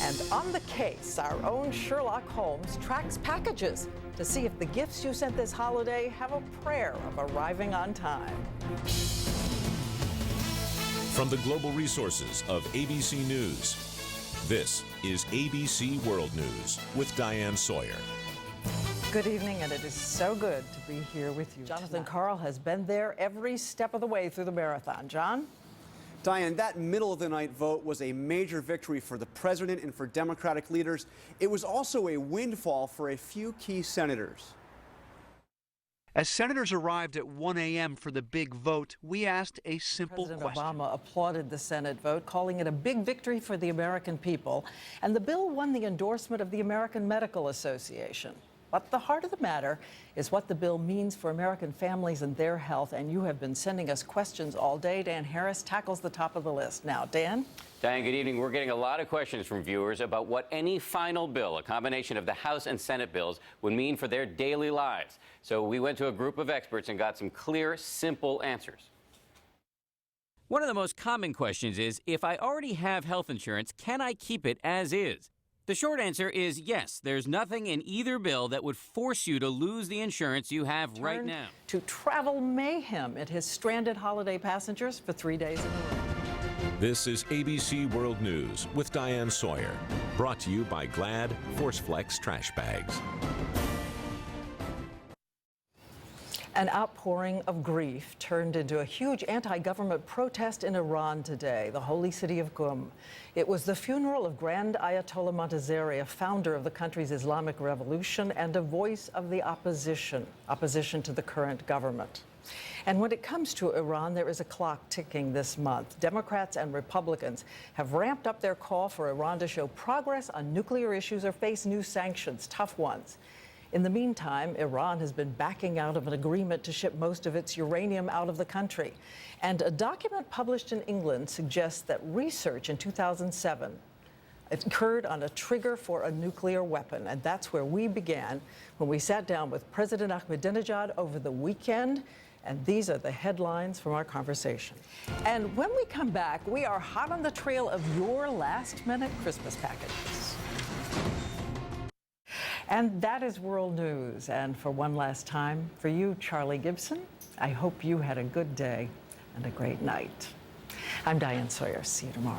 And on the case, our own Sherlock Holmes tracks packages to see if the gifts you sent this holiday have a prayer of arriving on time. From the global resources of ABC News, this is ABC World News with Diane Sawyer. Good evening, and it is so good to be here with you. Jonathan Karl has been there every step of the way through the marathon. John? Diane, that middle of the night vote was a major victory for the president and for Democratic leaders. It was also a windfall for a few key senators. As senators arrived at 1 a.m. for the big vote, we asked a simple question. President Obama applauded the Senate vote, calling it a big victory for the American people. And the bill won the endorsement of the American Medical Association. But the heart of the matter is what the bill means for American families and their health. And you have been sending us questions all day. Dan Harris tackles the top of the list. Now, Dan? Diane, good evening. We're getting a lot of questions from viewers about what any final bill, a combination of the House and Senate bills, would mean for their daily lives. So we went to a group of experts and got some clear, simple answers. One of the most common questions is, if I already have health insurance, can I keep it as is? The short answer is yes. There's nothing in either bill that would force you to lose the insurance you have right now. To travel mayhem, it has stranded holiday passengers for 3 days in a row. This is ABC World News with Diane Sawyer, brought to you by Glad ForceFlex trash bags. An outpouring of grief turned into a huge anti-government protest in Iran today, the holy city of Qum. It was the funeral of Grand Ayatollah Montazeri, a founder of the country's Islamic Revolution and a voice of the opposition to the current government. And when it comes to Iran, there is a clock ticking this month. Democrats and Republicans have ramped up their call for Iran to show progress on nuclear issues or face new sanctions, tough ones. In the meantime, Iran has been backing out of an agreement to ship most of its uranium out of the country. And a document published in England suggests that research in 2007 occurred on a trigger for a nuclear weapon. And that's where we began when we sat down with President Ahmadinejad over the weekend. And these are the headlines from our conversation. And when we come back, we are hot on the trail of your last-minute Christmas packages. And that is World News. And for one last time, for you, Charlie Gibson, I hope you had a good day and a great night. I'm Diane Sawyer. See you tomorrow.